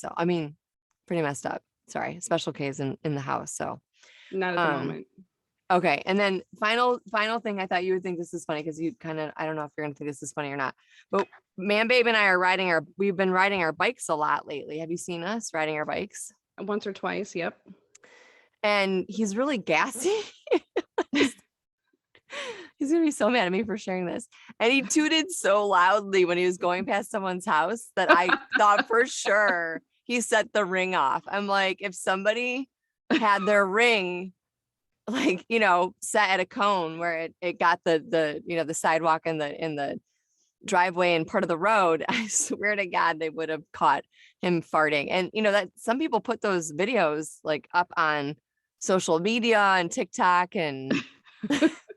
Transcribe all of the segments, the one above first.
So, I mean, pretty messed up. Sorry. Special K is in the house. So, Not at the moment. okay. And then final thing, I thought you would think this is funny because you kind of, I don't know if you're going to think this is funny or not, but Man Babe and I are we've been riding our bikes a lot lately. Have you seen us riding our bikes? Once or twice. Yep. And he's really gassy. He's going to be so mad at me for sharing this. And he tooted so loudly when he was going past someone's house that I thought for sure he set the ring off. I'm like, if somebody had their ring, like, set at a cone where it got the sidewalk and the driveway and part of the road, I swear to God, they would have caught him farting. And, that some people put those videos like up on social media and TikTok and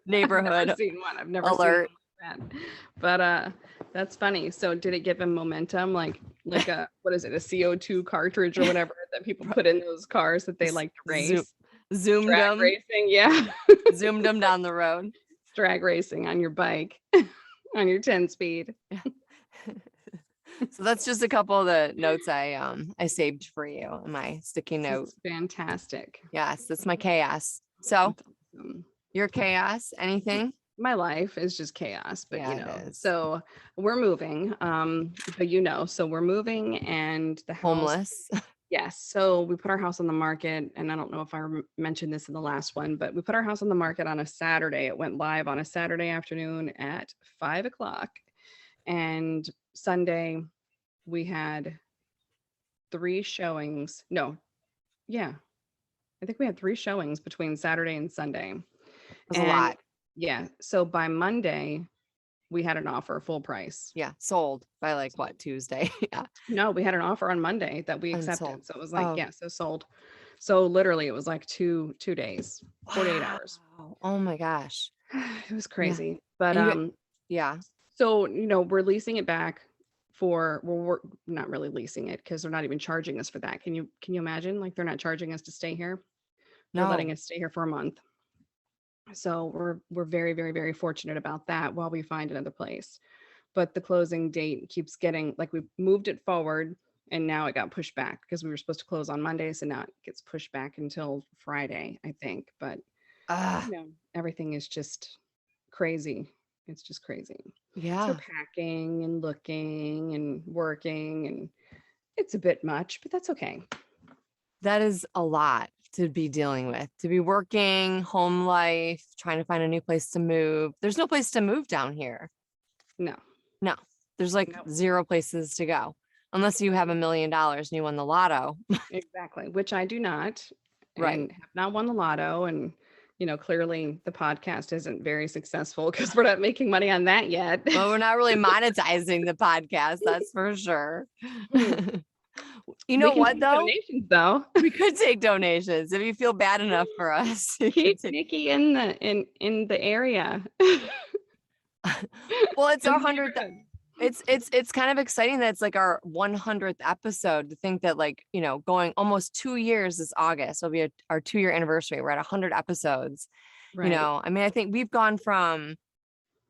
neighborhood I've never seen one. I've never alert. seen one like that. But that's funny. So did it give him momentum? Like a what is it? A CO2 cartridge or whatever that people put in those cars that they like to race? Zoomed Drag them. racing, yeah. Zoomed them down the road. Drag racing on your bike, on your 10 speed. So that's just a couple of the notes I saved for you in my sticky note. Fantastic. Yes, that's my chaos. So your chaos, anything? My life is just chaos, but Yeah, so we're moving. But so we're moving and the house. Homeless. Yes. So we put our house on the market, and I don't know if I mentioned this in the last one, but we put our house on the market on a Saturday. It went live on a Saturday afternoon at 5:00. And Sunday we had 3 showings. No. Yeah. I think we had 3 showings between Saturday and Sunday. That's a lot. Yeah. So by Monday, we had an offer full price. Yeah. Sold by like what, Tuesday? Yeah. No, we had an offer on Monday that we accepted. Unsold. So it was like, so sold. So literally it was like two days, 48 hours. Oh my gosh. It was crazy. Yeah. But yeah. So, we're leasing it back we're not really leasing it because they're not even charging us for that. Can you imagine? Like, they're not charging us to stay here. They're letting us stay here for a month. So we're very, very, very fortunate about that while we find another place. But the closing date keeps getting, like, we moved it forward and now it got pushed back because we were supposed to close on Monday. So now it gets pushed back until Friday, I think. But everything is just crazy. It's just crazy. Yeah. So packing and looking and working, and it's a bit much, but that's okay. That is a lot to be dealing with, to be working, home life, trying to find a new place to move. There's no place to move down here. No. There's like 0 places to go unless you have $1 million and you won the lotto. Exactly. Which I do not. Right. And have not won the lotto. And, clearly the podcast isn't very successful because we're not making money on that yet. Well, we're not really monetizing the podcast. That's for sure. You know what, though? Donations, though. We could take donations if you feel bad enough for us. Keep Nikki in the area. Well, it's our 100th. It's kind of exciting that it's like our 100th episode, to think that, like, going almost 2 years this August will be our 2-year anniversary. We're at 100 episodes. Right. I mean, I think we've gone from,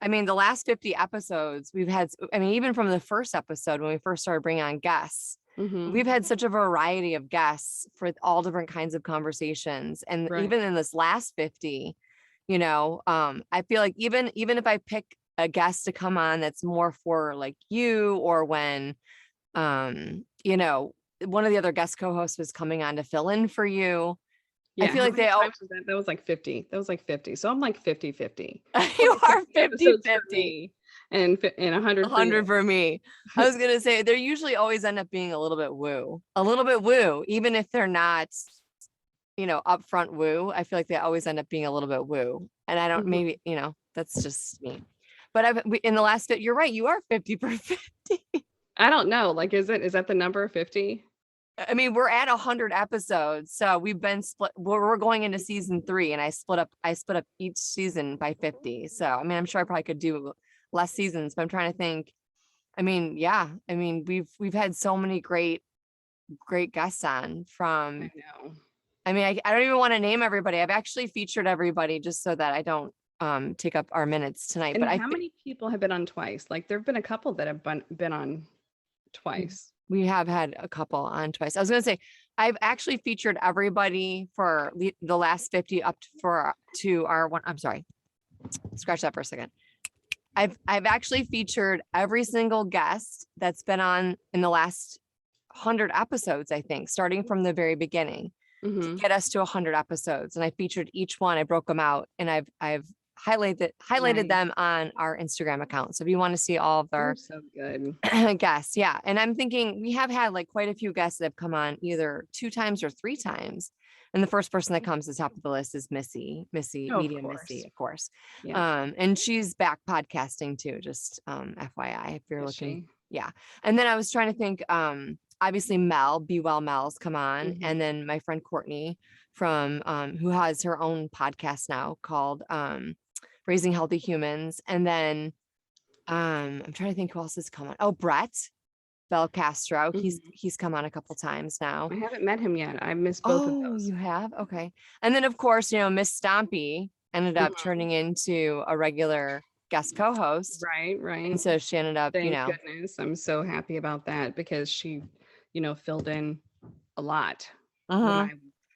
the last 50 episodes we've had, even from the first episode when we first started bringing on guests, we've had such a variety of guests for all different kinds of conversations. And even in this last 50, I feel like even if I pick a guest to come on that's more for like you, or when one of the other guest co-hosts was coming on to fill in for you, I feel like that was like 50. That was like 50. So I'm like 50-50. You are 50-50 and 100 for me. I was gonna say they usually always end up being a little bit woo, even if they're not upfront woo. I feel like they always end up being a little bit woo, and I don't maybe that's just me. But in the last, you're right. You are 50 for 50. I don't know. Like, is that the number 50? We're at 100 episodes. So we've been split. We're going into season 3, and I split up each season by 50. So, I'm sure I probably could do less seasons, but I'm trying to think. We've had so many great guests on from, I don't even want to name everybody. I've actually featured everybody just so that I don't take up our minutes tonight. And how many people have been on twice? Like, there've been a couple that have been on twice. Yeah. We have had a couple on twice. I was going to say, I've actually featured everybody for the last 50 up to our one. I'm sorry. Scratch that for a second. I've actually featured every single guest that's been on in the last 100 episodes, I think, starting from the very beginning to Mm-hmm. get us to 100 episodes. And I featured each one. I broke them out and I've highlighted Nice. them on our Instagram account. So if you want to see all of You're our so good. guests, yeah. And I'm thinking we have had like quite a few guests that have come on either 2 times or 3 times. And the first person that comes to the top of the list is Missy, Oh, of Medium Missy, course. of course. Yeah. And she's back podcasting too, just FYI, if you're Is looking. she? Yeah. And then I was trying to think, obviously Mel, Be Well Mel's come on. Mm-hmm. And then my friend Courtney from who has her own podcast now called Raising Healthy Humans. And then I'm trying to think who else has come on. Oh, Brett Bel Castro. Mm-hmm. He's come on a couple times now. I haven't met him yet. I missed both of Oh, those. you have? Okay. And then of course, Miss Stompy ended up Mhm. turning into a regular guest co-host. Right, And right. so she ended up, Thank goodness. I'm so happy about that because she, filled in a lot when uh-huh.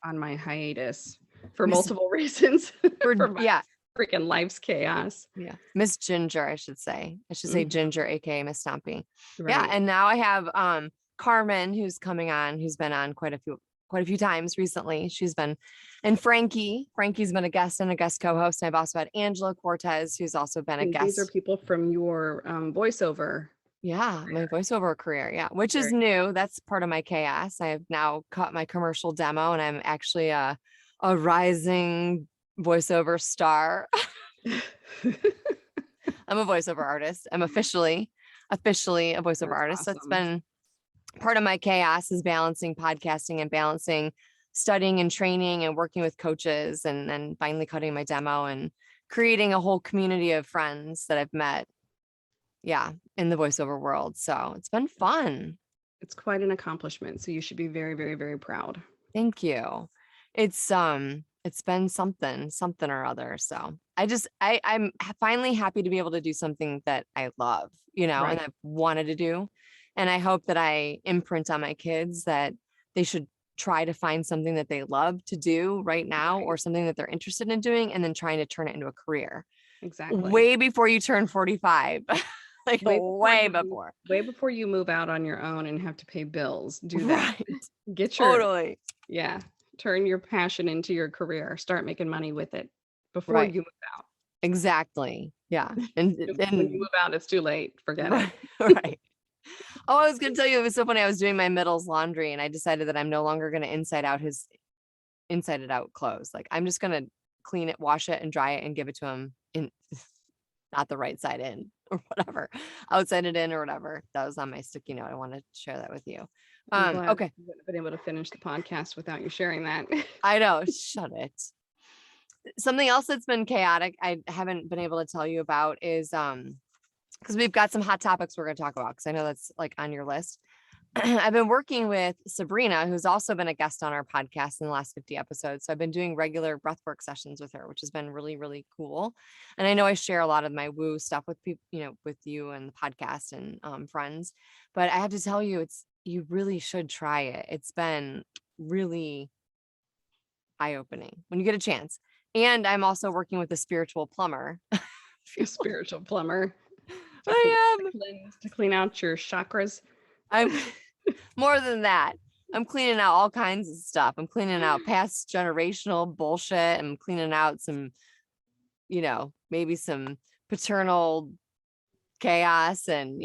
I on my hiatus for Miss multiple reasons for my yeah, freaking life's chaos. yeah. Miss Ginger, I should say. I should say Mhm. Ginger, aka Miss Stompy. Yeah. Right. And now I have Carmen who's coming on, who's been on quite a few times recently. She's been, and Frankie's been a guest and a guest co-host. And I've also had Angela Cortez, who's also been a And these are guest. people from your voiceover. Yeah, my voiceover career. Yeah, which is Very new. That's part of my chaos. I have now cut my commercial demo and I'm actually a rising voiceover star. I'm a voiceover artist. I'm officially a voiceover That's artist. So it's awesome. been part of my chaos is balancing podcasting and balancing studying and training and working with coaches and then finally cutting my demo and creating a whole community of friends that I've met. Yeah, in the voiceover world. So it's been fun. It's quite an accomplishment. So you should be very, very, very proud. Thank you. It's been something or other. So I'm finally happy to be able to do something that I love, and Right. I've wanted to do. And I hope that I imprint on my kids that they should try to find something that they love to do right now Right. or something that they're interested in doing and then trying to turn it into a career Exactly. way before you turn 45. Like Way before way you move, before. way before you move out on your own and have to pay bills, do that. Right. Get your Totally. Yeah, turn your passion into your career. Start making money with it before Right. you move out. Exactly. Yeah. And When you move out, it's too late. Forget it. right. Right. Oh, I was gonna tell you it was so funny. I was doing my middle's laundry and I decided that I'm no longer gonna inside it out clothes. Like I'm just gonna clean it, wash it, and dry it and give it to him in not the right side in or whatever. Outside it in or whatever. That was on my sticky note. I want to share that with you. I'm glad Okay. I wouldn't have been able to finish the podcast without you sharing that. I know. Shut it. Something else that's been chaotic, I haven't been able to tell you about is because we've got some hot topics we're going to talk about because I know that's like on your list. I've been working with Sabrina, who's also been a guest on our podcast in the last 50 episodes. So I've been doing regular breathwork sessions with her, which has been really, really cool. And I know I share a lot of my woo stuff with people, with you and the podcast and friends. But I have to tell you, you really should try it. It's been really eye-opening when you get a chance. And I'm also working with a spiritual plumber. A spiritual plumber I am. to clean out your chakras. I'm more than that. I'm cleaning out all kinds of stuff. I'm cleaning out past generational bullshit. I'm cleaning out some, maybe some paternal chaos and,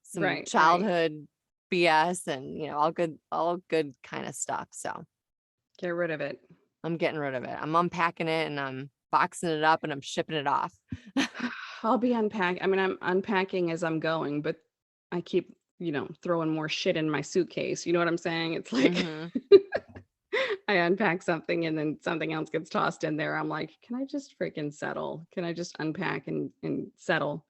some Right. childhood BS and, all good kind of stuff. So Get rid of it. I'm getting rid of it. I'm unpacking it and I'm boxing it up and I'm shipping it off. I'll be unpacking. I mean, I'm unpacking as I'm going, but I keep, throwing more shit in my suitcase. You know what I'm saying? It's like Mhm. I unpack something and then something else gets tossed in there. I'm like, can I just freaking settle? Can I just unpack and settle?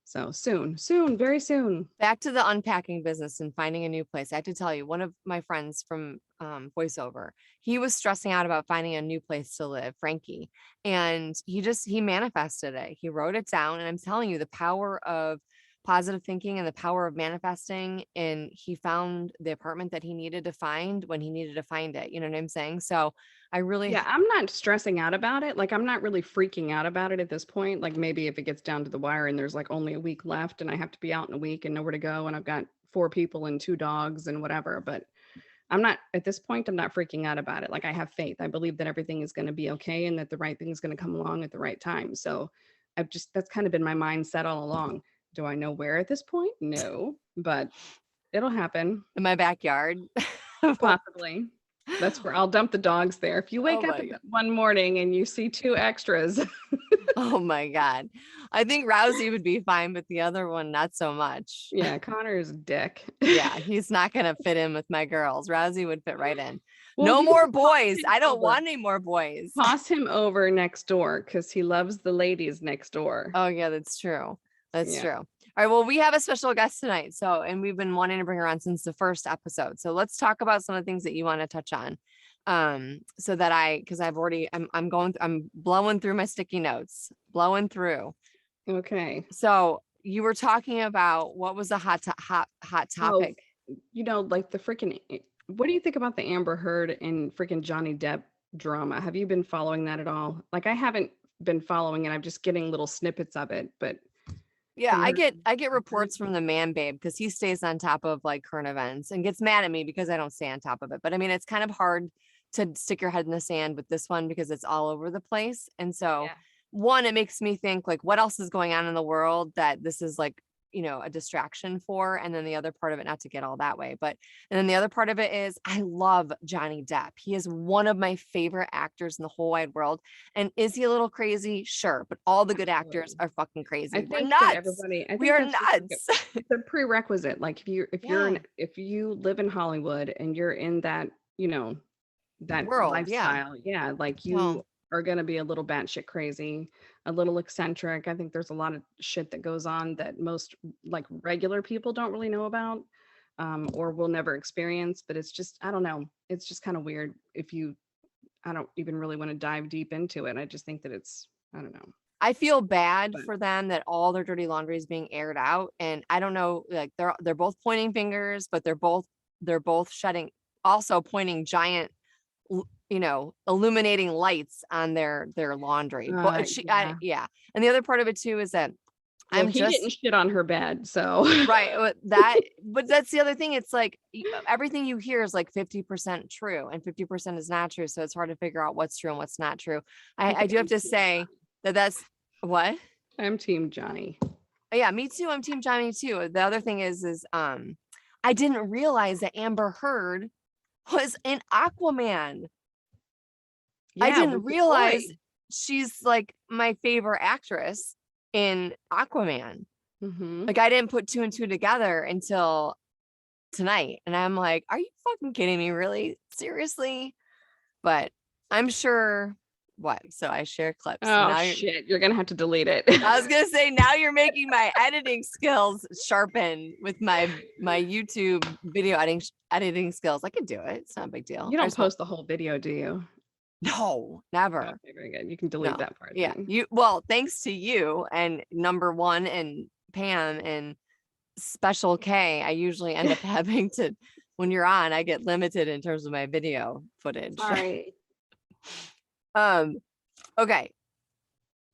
So soon, very soon. Back to the unpacking business and finding a new place. I have to tell you, one of my friends from voiceover, he was stressing out about finding a new place to live, Frankie. And he manifested it. He wrote it down. And I'm telling you, the power of positive thinking and the power of manifesting, and he found the apartment that he needed to find when he needed to find it. You know what I'm saying? So I really, Yeah, I'm not stressing out about it. Like, I'm not really freaking out about it at this point. Like, maybe if it gets down to the wire and there's like only a week left and I have to be out in a week and nowhere to go and I've got 4 people and 2 dogs and whatever. But I'm not at this point, I'm not freaking out about it. Like, I have faith. I believe that everything is going to be okay and that the right thing is going to come along at the right time. So that's kind of been my mindset all along. Do I know where at this point? No, but it'll happen. in my backyard. Possibly. That's where I'll dump the dogs there. If you Oh wake up my God. one morning and you see 2 extras, Oh my God. I think Rousey would be fine, but the other one, not so much. yeah, Connor is a dick. Yeah, he's not going to fit in with my girls. Rousey would fit right in. Well, No you more can toss boys. him I don't over. want any more boys. Toss him over next door because he loves the ladies next door. Oh yeah, that's true. That's Yeah. true. All right. Well, we have a special guest tonight. So, and we've been wanting to bring her on since the first episode. So let's talk about some of the things that you want to touch on. So that because I'm blowing through my sticky notes, blowing through. Okay. So you were talking about what was the hot Oh, topic? like the freaking, what do you think about the Amber Heard and freaking Johnny Depp drama? Have you been following that at all? Like, I haven't been following it. I'm just getting little snippets of it, but Yeah, have you heard? I get reports from the man babe because he stays on top of like current events and gets mad at me because I don't stay on top of it. But I mean, it's kind of hard to stick your head in the sand with this one because it's all over the place. And so Yeah. one, it makes me think like what else is going on in the world that this is like, a distraction for. And then the other part of it, not to get all that way, but and then the other part of it is I love Johnny Depp. He is one of my favorite actors in the whole wide world. And is he a little crazy? Sure, but all the good actors Absolutely. are fucking crazy. I We're think that nuts. everybody, I We think are that's just like nuts. it's a prerequisite. Like, Yeah. if you live in Hollywood and you're in that, that World, yeah. lifestyle, yeah, like Well, you are going to be a little batshit crazy, a little eccentric. I think there's a lot of shit that goes on that most like regular people don't really know about, or will never experience. But it's just, I don't know. It's just kind of weird I don't even really want to dive deep into it. I just think that I don't know. I feel bad But for them that all their dirty laundry is being aired out. And I don't know, like they're both pointing fingers, but they're both also pointing giant illuminating lights on their laundry. But yeah. yeah. And the other part of it too is that Well, I'm he just didn't shit on her bed, so right. But that's the other thing. It's like everything you hear is like 50% true and 50% is not true. So it's hard to figure out what's true and what's not true. I I think do have I'm to team say that's what. I'm team Johnny. Yeah, me too. I'm team Johnny too. The other thing is I didn't realize that Amber Heard was in Aquaman. I Yeah, didn't with the realize boy. she's like my favorite actress in Aquaman. Mhm. Like I didn't put two and two together until tonight. And I'm like, are you fucking kidding me? Really? Seriously? But I'm sure what? So I share clips. And Oh now shit, you're gonna have to delete it. I was gonna say now you're making my editing skills sharpen with my YouTube video editing skills. I can do it. It's not a big deal. You I don't just won't. post the whole video, do you? No, never. Okay, very good. You can delete No. that part Yeah. then. Well, thanks to you and number one and Pam and Special K, I usually end up having to when you're on, I get limited in terms of my video footage. Sorry. Okay.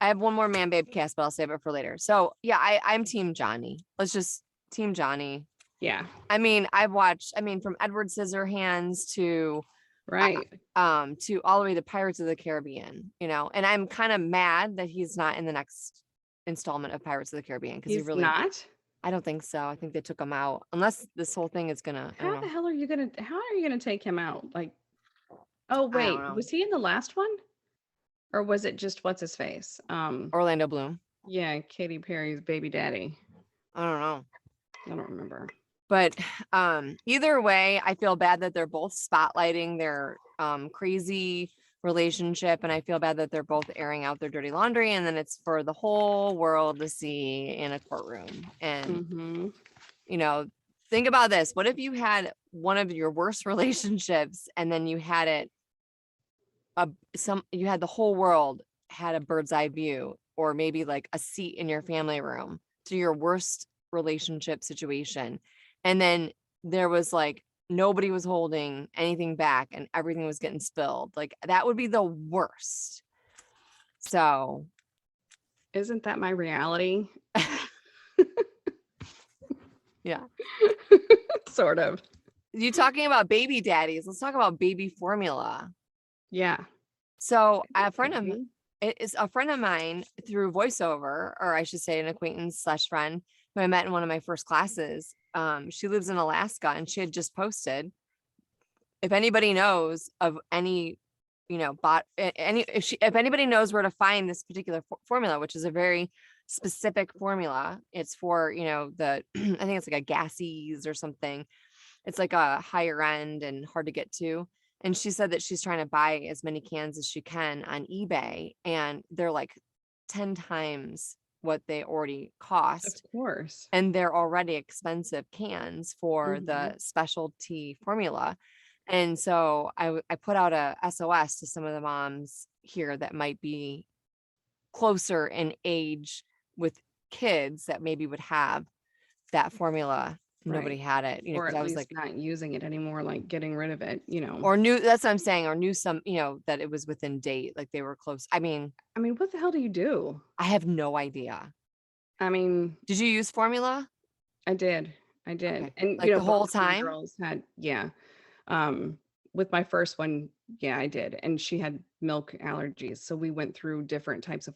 I have one more man babe cast, but I'll save it for later. So yeah, I'm team Johnny. Let's just team Johnny. Yeah. I mean, from Edward Scissorhands to Right. to all the way to Pirates of the Caribbean, and I'm kind of mad that he's not in the next installment of Pirates of the Caribbean because He's not? I don't think so. I think they took him out unless this whole thing is gonna, I don't How the know. hell are you gonna take him out? Like, oh I don't wait, know. was he in the last one? Or was it just what's his face? Orlando Bloom. Yeah, Katy Perry's baby daddy. I don't know. I don't remember. But either way, I feel bad that they're both spotlighting their crazy relationship. And I feel bad that they're both airing out their dirty laundry. And then it's for the whole world to see in a courtroom. And, think about this. What if you had one of your worst relationships and then you had it, you had the whole world had a bird's eye view or maybe like a seat in your family room to your worst relationship situation. And then there was like, nobody was holding anything back and everything was getting spilled. Like that would be the worst. So Isn't that my reality? yeah. Sort of. You talking about baby daddies. Let's talk about baby formula. Yeah. So a friend of it is a friend of mine through voiceover, or I should say an acquaintance / friend who I met in one of my first classes. She lives in Alaska and she had just posted, if anybody knows of any, if anybody knows where to find this particular formula, which is a very specific formula, it's for, I think it's like a gases or something. It's like a higher end and hard to get to. And she said that she's trying to buy as many cans as she can on eBay, and they're like 10 times what they already cost. Of course. And they're already expensive cans for Mhm. the specialty formula. And so I put out a SOS to some of the moms here that might be closer in age with kids that maybe would have that formula. Nobody Right. had it, Or because at I was least like, not using it anymore, like getting rid of it, or knew, that's what I'm saying, or knew some, that it was within date, like they were close. I mean, what the hell do you do? I have no idea. I mean, Did you use formula? I did. I did. Okay. And, Like the whole both of the time? girls had, yeah. Um, with my first one, yeah, I did. And she had milk allergies. So we went through different types of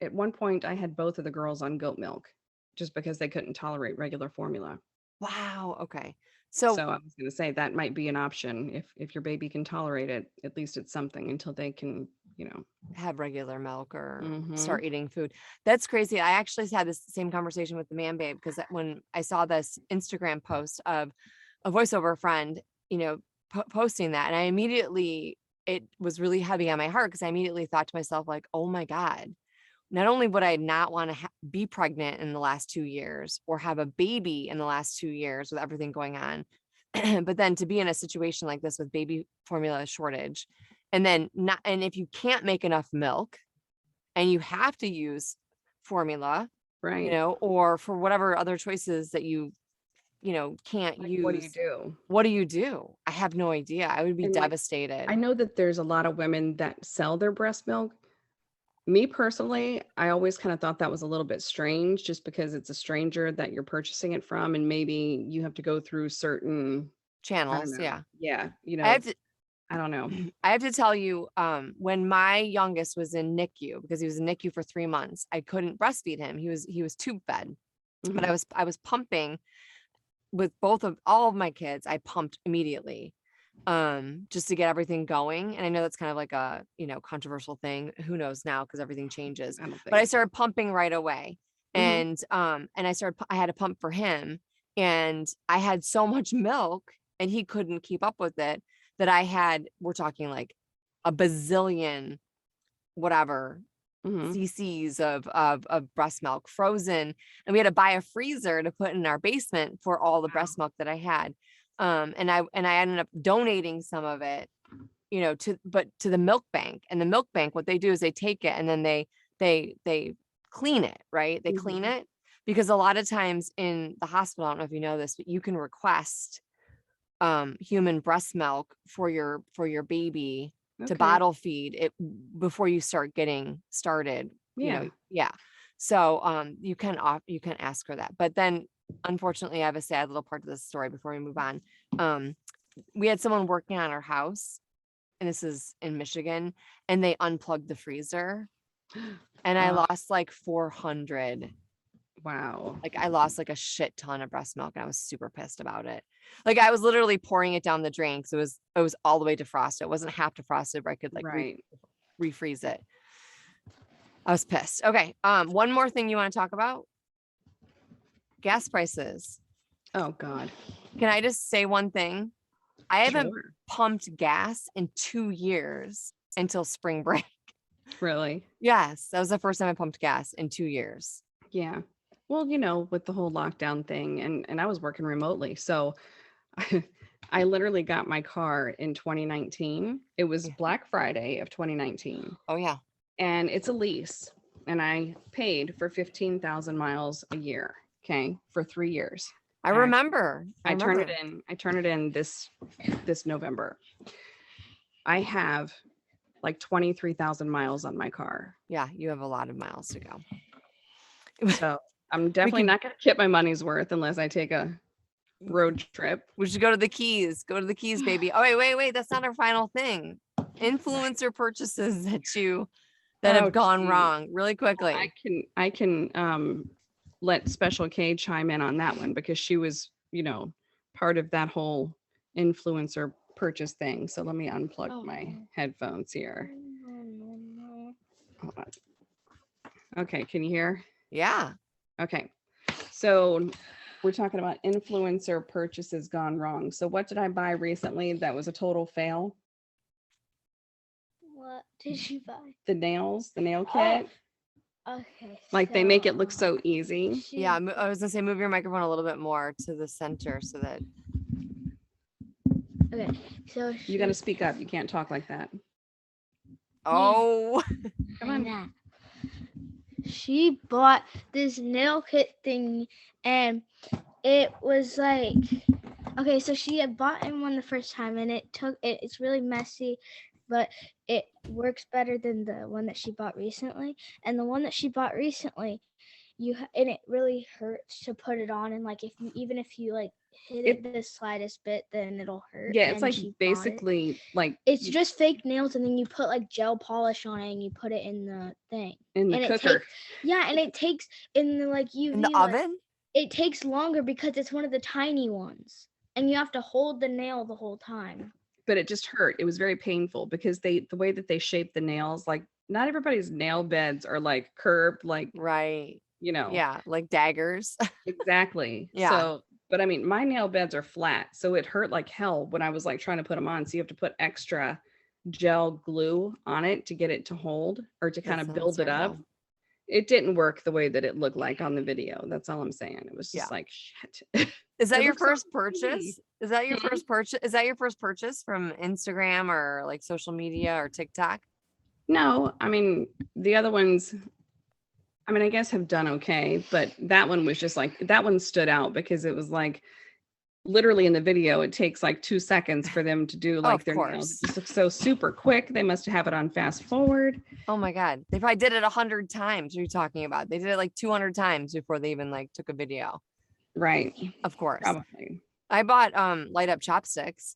at one point I had both of the girls on goat milk just because they couldn't tolerate regular formula. Wow. Okay. So So I was going to say that might be an option if your baby can tolerate it. At least it's something until they can, have regular milk or Mhm. start eating food. That's crazy. I actually had this same conversation with the man babe, because when I saw this Instagram post of a voiceover friend, posting that, and I immediately, it was really heavy on my heart, because I immediately thought to myself, like, oh my God, not only would I not want to be pregnant in the last 2 years or have a baby in the last 2 years with everything going on, but then to be in a situation like this with baby formula shortage, and then not, and if you can't make enough milk and you have to use formula, Right. or for whatever other choices that can't Like, what do you use, do? what do you do? I have no idea. I would be And like, I devastated. know that there's a lot of women that sell their breast milk. Me personally, I always kind of thought that was a little bit strange just because it's a stranger that you're purchasing it from and maybe you have to go through certain, I don't Channels, know. yeah. Yeah, I have to I don't know. I have to tell you, when my youngest was in NICU, because he was in NICU for 3 months, I couldn't breastfeed him. He was tube fed, but Mhm. I was pumping with all of my kids. I pumped immediately, just to get everything going. And I know that's kind of like a, controversial thing. Who knows now, because everything changes. I don't But I think so. started pumping right away. Mhm. And I had a pump for him, and I had so much milk and he couldn't keep up with it, that we're talking like a bazillion, whatever, Mhm. cc's of breast milk frozen, and we had to buy a freezer to put in our basement for all the Wow. breast milk that I had. And I ended up donating some of it, to the milk bank. And the milk bank, what they do is they take it and then they clean it, right? They clean Mhm. it, because a lot of times in the hospital, I don't know if you know this, but you can request human breast milk for your baby to Okay. bottle feed it before you start getting started, Yeah. yeah. So you can ask her that. But then unfortunately, I have a sad little part to this story before we move on. um we had someone working on our house, and this is in Michigan, and they unplugged the freezer, and I Oh, lost like 400. wow. Like I lost like a shit ton of breast milk, and I was super pissed about it. Like I was literally pouring it down the drain, so it was all the way defrosted. It wasn't half defrosted where I could like Right. refreeze it. I was pissed. Okay. One more thing you want to talk about? Gas prices. Oh God. Can I just say one thing? I haven't Sure. pumped gas in 2 years until spring break. Really? Yes, that was the first time I pumped gas in 2 years. Yeah. Well, with the whole lockdown thing and I was working remotely. So I literally got my car in 2019. It was Yeah. Black Friday of 2019 Oh yeah. and it's a lease and I paid for 15,000 miles a year. Okay, for 3 years. I remember. I turn it in this November. I have like 23,000 miles on my car. Yeah, you have a lot of miles to go. So I'm definitely not going to get my money's worth unless I take a road trip. We should go to the Keys. Go to the Keys, baby. Oh, wait. That's not our final thing. Influencer purchases that have gone wrong really quickly. I can let Special K chime in on that one because she was, part of that whole influencer purchase thing. So let me unplug my headphones here. Hold on. Okay, can you hear? Yeah. Okay. So we're talking about influencer purchases gone wrong. So what did I buy recently that was a total fail? What did you buy? The nail kit. Okay. Like they make it look so easy. Yeah, I was gonna say move your microphone a little bit more to the center so that. Okay, so You got to speak up. You can't talk like that. Oh. Come on. She bought this nail kit thing, and it was like, okay, so she had bought one the first time, and it's really messy, but it works better than the one that she bought recently. And the one that she bought recently, and it really hurts to put it on, and like even if you like hit it the slightest bit, then it'll hurt. Yeah, it's like basically like it's just fake nails, and then you put like gel polish on it, and you put it in the thing in the cooker. And it takes in the like UV in the oven. It takes longer because it's one of the tiny ones, and you have to hold the nail the whole time. But it just hurt. It was very painful because the way that they shape the nails, like not everybody's nail beds are like curved, like right. Yeah, like daggers. Exactly. Yeah. So, but I mean, my nail beds are flat, so it hurt like hell when I was like trying to put them on. So you have to put extra gel glue on it to get it to hold or to kind of build it up. It didn't work the way that it looked like on the video. That's all I'm saying. It was just like shit. Is that your first purchase? Is that your first purchase? Is that your first purchase from Instagram or like social media or TikTok? No, I mean, the other ones, I guess have done okay, but that one was just like, that one stood out because it was like, literally in the video, it takes like 2 seconds for them to do like their nails. It just looks so super quick. They must have it on fast forward. Oh my God. They probably did it 100 times. You're talking about. They did it like 200 times before they even like took a video. Right. Of course. Probably. I bought light up chopsticks.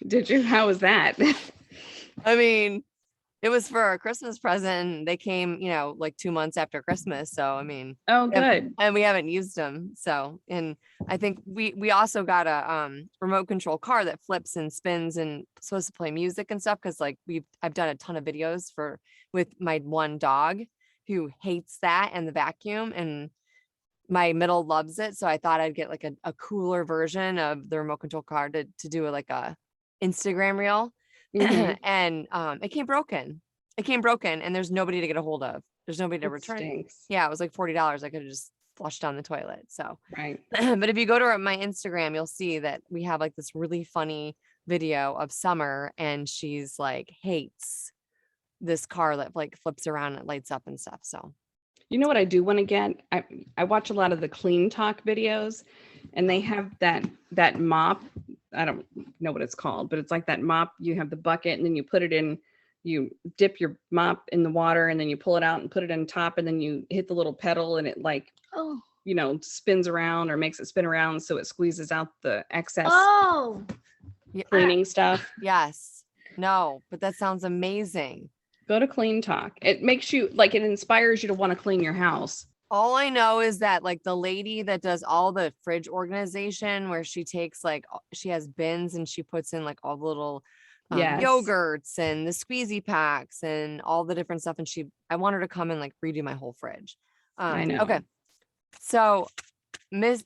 Did you? How was that? I mean, it was for a Christmas present. They came, like 2 months after Christmas. So, I mean, oh, good. And we haven't used them. So, and I think we also got a remote control car that flips and spins and supposed to play music and stuff. Cause like I've done a ton of videos with my one dog who hates that and the vacuum, and my middle loves it. So I thought I'd get like a cooler version of the remote control car to do like a Instagram reel. Mm-hmm. And it came broken and there's nobody to get a hold of. There's nobody to return it. Yeah, it was like $40. I could have just flushed down the toilet. So right. But if you go to my Instagram, you'll see that we have like this really funny video of Summer, and she's like hates this car that like flips around and it lights up and stuff. So you know what I do want to get? I watch a lot of the Clean Talk videos, and they have that mop. I don't know what it's called, but it's like that mop. You have the bucket, and then you put it in, you dip your mop in the water, and then you pull it out and put it on top, and then you hit the little pedal, and it like, spins around or makes it spin around, so it squeezes out the excess cleaning stuff. Yes. No, but that sounds amazing. Go to Clean Talk. It makes you like, it inspires you to want to clean your house. All I know is that like the lady that does all the fridge organization, where she takes like, she has bins and she puts in like all the little yogurts and the squeezy packs and all the different stuff. And I want her to come and like redo my whole fridge. I know. Okay. So Miss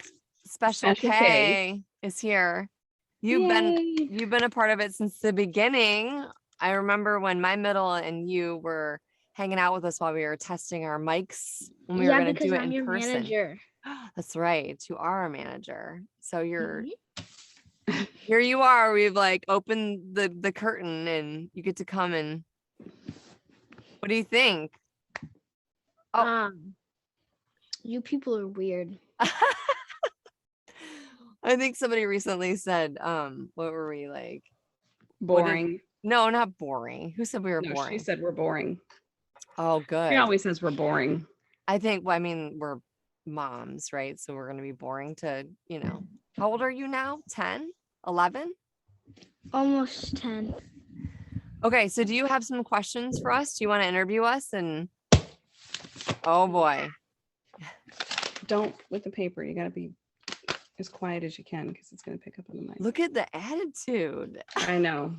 Special K is here. You've been a part of it since the beginning. I remember when my middle and you were hanging out with us while we were testing our mics when we were going to do it in person. Manager. That's right. You are a manager. So you're here you are. We've like opened the curtain and you get to come and what do you think? You people are weird. I think somebody recently said, what were we like? Boring. No, not boring. Who said we were No, boring? she said we're boring. Oh, She good. always says we're boring. I think, well, I mean, we're moms, right? So we're going to be boring to, how old are you now? 10, 11? Almost 10. Okay. So do you have some questions for us? Do you want to interview us? And oh boy. Don't with the paper. You got to be as quiet as you can because it's going to pick up on the mic. Look at the attitude. I know.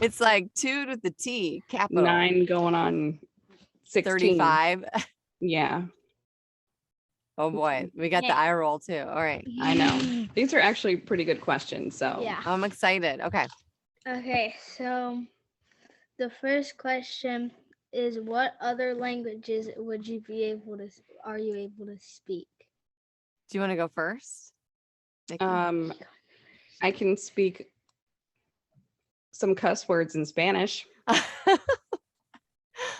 It's like 2 with the T, capital. 9 going on 16. 35. Yeah, Oh boy. We got the eye roll too. All right. I know. These are actually pretty good questions. So Yeah. I'm excited. Okay. Okay, so the first question is, what other languages would you be able to are you able to speak? Do you want to go first? Nikki? I can speak some cuss words in Spanish.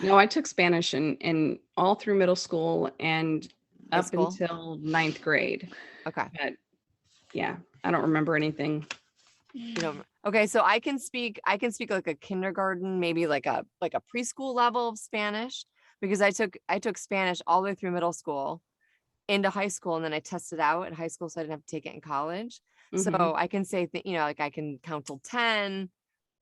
No, I took Spanish in all through middle school and High up school? until 9th grade. Okay. But yeah, I don't remember anything. Okay, so I can speak like a kindergarten, maybe like a preschool level of Spanish, because I took Spanish all the way through middle school into high school, and then I tested out at high school, so I didn't have to take it in college. Mhm. So I can say like I can count till 10.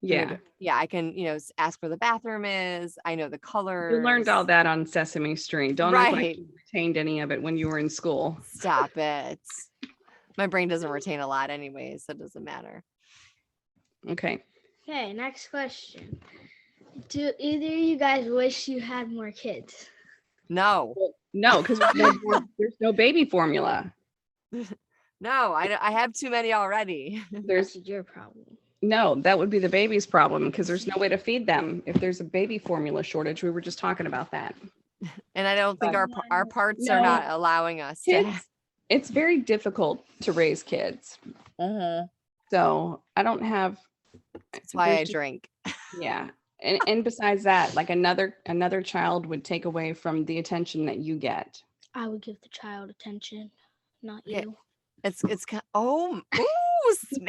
Yeah. Yeah, I can, ask where the bathroom is. I know the colors. You learned all that on Sesame Street. Don't act like Right. you retained any of it when you were in school. Stop it. My brain doesn't retain a lot anyways, so it doesn't matter. Okay. Okay, next question. Do either of you guys wish you had more kids? No. Well, no, because there's no baby formula. No, I have too many already. There's That's your problem. no, that would be the baby's problem because there's no way to feed them if there's a baby formula shortage. We were just talking about that. And I don't think our parts No. are not allowing us to. Kids, it's very difficult to raise kids. So I don't have. That's why I there's just- drink. Yeah. And besides that, like another child would take away from the attention that you get. I would give the child attention, not Okay. you. It's kind. Oh, ooh, snap.